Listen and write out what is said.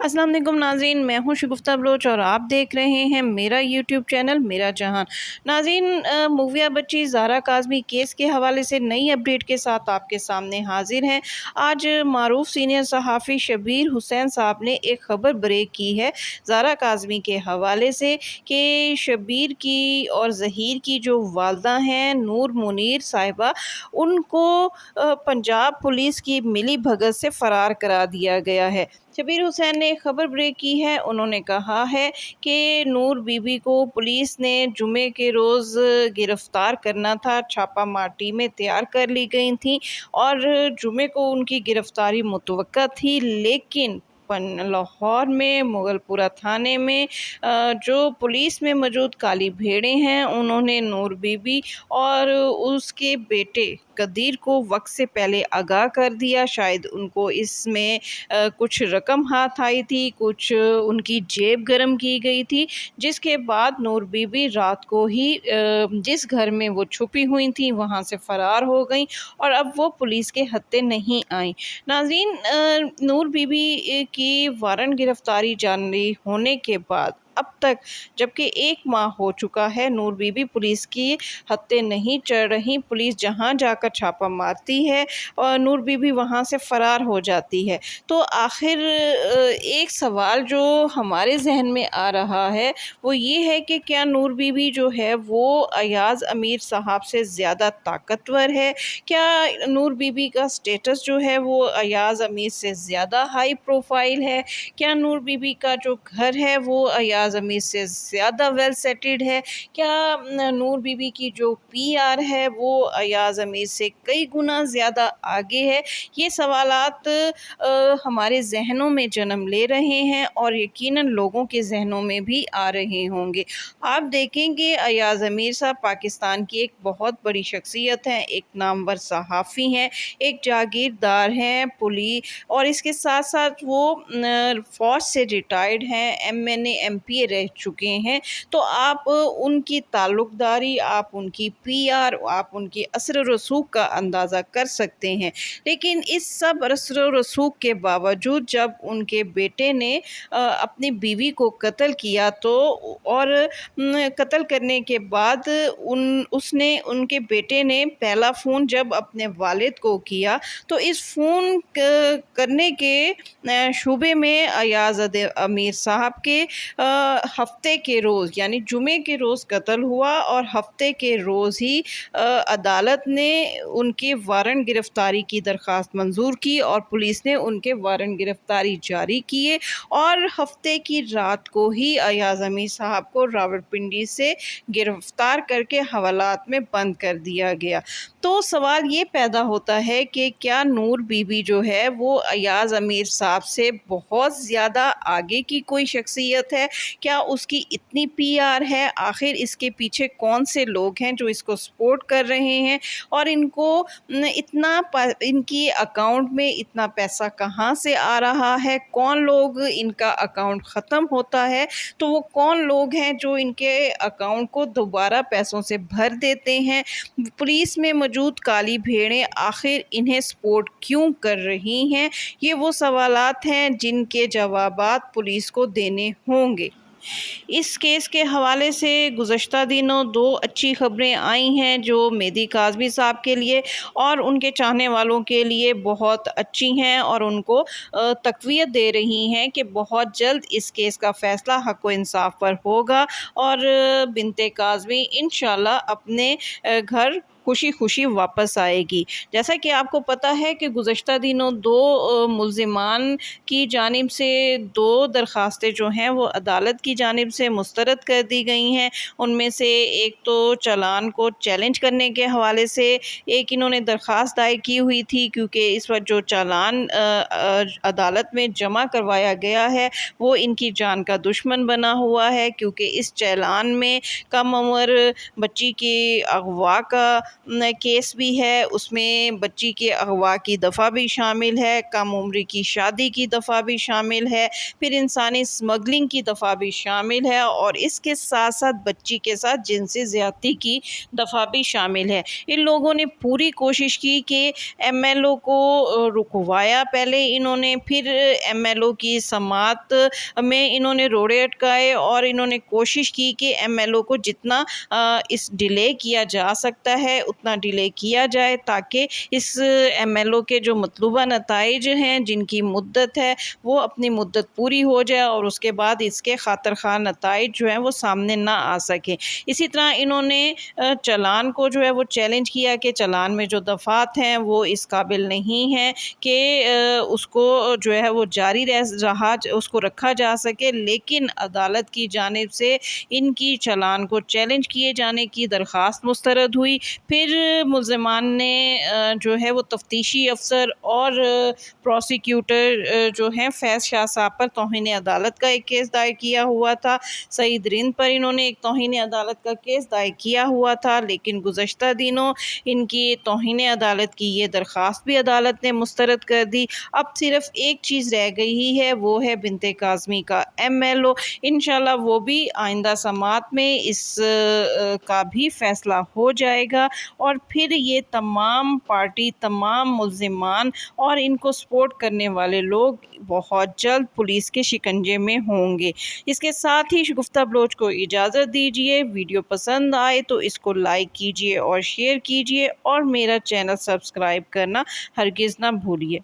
अस्सलाम वालेकुम नाज़रीन, मैं हूँ शगुफ्ता बलोच और आप देख रहे हैं मेरा यूट्यूब चैनल मेरा जहान। नाज़रीन, मूविया बच्ची ज़ारा काज़मी केस के हवाले से नई अपडेट के साथ आपके सामने हाजिर हैं। आज मारूफ सीनियर सहाफ़ी शबीर हुसैन साहब ने एक ख़बर ब्रेक की है ज़ारा काज़मी के हवाले से कि शबीर की और ज़हीर की जो वालदा हैं नूर मुनीर साहिबा, उनको पंजाब पुलिस की मिली भगत से फ़रार करा दिया गया है। शबीर हुसैन ने खबर ब्रेक की है। उन्होंने कहा है कि नूर बीबी को पुलिस ने जुमे के रोज़ गिरफ्तार करना था, छापा मार टीमें तैयार कर ली गई थीं और जुमे को उनकी गिरफ्तारी मुतवक्का थी, लेकिन लाहौर में मुगलपुरा थाने में जो पुलिस में मौजूद काली भेड़ें हैं, उन्होंने नूर बीबी और उसके बेटे कदीर को वक्त से पहले आगाह कर दिया। शायद उनको इसमें कुछ रकम हाथ आई थी, कुछ उनकी जेब गरम की गई थी, जिसके बाद नूर बीबी रात को ही जिस घर में वो छुपी हुई थी वहाँ से फ़रार हो गई और अब वो पुलिस के हत्थे नहीं आई। नाज़रीन, नूर बीबी की वारंट गिरफ्तारी जारी होने के बाद अब तक जबकि 1 माह हो चुका है, नूर बीबी पुलिस की हत्थे नहीं चढ़ रही। पुलिस जहाँ जाकर छापा मारती है और नूर बीबी वहाँ से फ़रार हो जाती है। तो आखिर एक सवाल जो हमारे जहन में आ रहा है वो ये है कि क्या नूर बीबी जो है वो अयाज़ अमीर साहब से ज़्यादा ताकतवर है? क्या नूर बीबी का स्टेटस जो है वो अयाज़ अमीर से ज़्यादा हाई प्रोफाइल है? क्या नूर बीबी का जो घर है वो अयाज़ अमीर से ज़्यादा वेल सेटेड है? क्या नूर बीबी की जो पीआर है वो अयाज़ अमीर से कई गुना ज़्यादा आगे है? ये सवालात हमारे जहनों में जन्म ले रहे हैं और यकीनन लोगों के जहनों में भी आ रहे होंगे। आप देखेंगे अयाज़ अमीर साहब पाकिस्तान की एक बहुत बड़ी शख्सियत हैं, एक नामवर सहाफ़ी हैं, एक जागीरदार हैं, और इसके साथ साथ वो फ़ौज से रिटायर्ड हैं, एमएनए एमपीए रह चुके हैं। तो आप उनकी ताल्लुक़दारी, आप उनकी पीआर, आप उनकी असर व रसूख का अंदाज़ा कर सकते हैं। लेकिन इस सब असर व रसूख के बावजूद जब उनके बेटे ने अपनी बीवी को कत्ल किया तो और कत्ल करने के बाद उसने उनके बेटे ने पहला फ़ोन जब अपने वालिद को किया तो इस फ़ोन करने के शुबे में अयाज़ अमीर साहब के हफ्ते के रोज़ यानी जुमे के रोज़ कत्ल हुआ और हफ्ते के रोज़ ही अदालत ने उनके वारंट गिरफ्तारी की दरख्वास्त मंजूर की और पुलिस ने उनके वारंट गिरफ्तारी जारी किए और हफ्ते की रात को ही अयाज़ अमीर साहब को रावलपिंडी से गिरफ्तार करके हवालात में बंद कर दिया गया। तो सवाल ये पैदा होता है कि क्या नूर बीबी जो है वो अयाज़ अमीर साहब से बहुत ज़्यादा आगे की कोई शख्सियत है? क्या उसकी इतनी पीआर है? आखिर इसके पीछे कौन से लोग हैं जो इसको सपोर्ट कर रहे हैं और इनकी अकाउंट में इतना पैसा कहाँ से आ रहा है? कौन लोग इनका अकाउंट ख़त्म होता है तो वो कौन लोग हैं जो इनके अकाउंट को दोबारा पैसों से भर देते हैं? पुलिस में मौजूद काली भेड़ें आखिर इन्हें सपोर्ट क्यों कर रही हैं? ये वो सवालात हैं जिनके जवाबात पुलिस को देने होंगे। इस केस के हवाले से गुज़श्ता दिनों 2 अच्छी ख़बरें आई हैं जो मेहदी काज़मी साहब के लिए और उनके चाहने वालों के लिए बहुत अच्छी हैं और उनको तक़वियत दे रही हैं कि बहुत जल्द इस केस का फ़ैसला हक़ व इंसाफ़ पर होगा और बिन्ते काज़मी इंशाअल्लाह अपने घर खुशी खुशी वापस आएगी। जैसा कि आपको पता है कि गुज़श्ता दिनों 2 मुल्ज़िमान की जानिब से 2 दरख्वास्तें जो हैं वो अदालत की जानिब से मुस्तरद कर दी गई हैं। उनमें से एक तो चालान को चैलेंज करने के हवाले से एक इन्होंने दरख्वास्त दायर की हुई थी, क्योंकि इस वक्त जो चालान अदालत में जमा करवाया गया है वो इनकी जान का दुश्मन बना हुआ है, क्योंकि इस चालान में कम उम्र बच्ची के अगवा का کیس بھی ہے، اس میں بچی کے اغوا کی دفعہ بھی شامل ہے، کم عمری کی شادی کی دفعہ بھی شامل ہے، پھر انسانی اسمگلنگ کی دفعہ بھی شامل ہے، اور اس کے ساتھ ساتھ بچی کے ساتھ جنسی زیادتی کی دفعہ بھی شامل ہے۔ ان لوگوں نے پوری کوشش کی کہ ایم ایل او کو رکوایا، پہلے انہوں نے، پھر ایم ایل او کی سماعت میں انہوں نے روڑے اٹکائے، اور انہوں نے کوشش کی کہ ایم ایل او کو جتنا اس ڈیلے کیا جا سکتا ہے اتنا ڈیلے کیا جائے، تاکہ اس ایم ایل او کے جو مطلوبہ نتائج ہیں، جن کی مدت ہے، وہ اپنی مدت پوری ہو جائے، اور اس کے بعد اس کے خاطر خواہ نتائج جو ہیں وہ سامنے نہ آ سکیں۔ اسی طرح انہوں نے چلان کو جو ہے وہ چیلنج کیا کہ چلان میں جو دفعات ہیں وہ اس قابل نہیں ہیں کہ اس کو جو ہے وہ جاری رہا، اس کو رکھا جا سکے، لیکن عدالت کی جانب سے ان کی چلان کو چیلنج کیے جانے کی درخواست مسترد ہوئی۔ پھر ملزمان نے جو ہے وہ تفتیشی افسر اور پروسیکیوٹر جو ہیں فیض شاہ صاحب پر توہین عدالت کا ایک کیس دائر کیا ہوا تھا، سعید رند پر انہوں نے ایک توہین عدالت کا کیس دائر کیا ہوا تھا، لیکن گزشتہ دنوں ان کی توہین عدالت کی یہ درخواست بھی عدالت نے مسترد کر دی۔ اب صرف ایک چیز رہ گئی ہے، وہ ہے بنت کاظمی کا ایم ایل او۔ انشاءاللہ وہ بھی آئندہ سماعت میں اس کا بھی فیصلہ ہو جائے گا، اور پھر یہ تمام پارٹی، تمام ملزمان اور ان کو سپورٹ کرنے والے لوگ بہت جلد پولیس کے شکنجے میں ہوں گے۔ اس کے ساتھ ہی شگفتہ بلوچ کو اجازت دیجیے۔ ویڈیو پسند آئے تو اس کو لائک کیجیے اور شیئر کیجیے، اور میرا چینل سبسکرائب کرنا ہرگز نہ بھولیے۔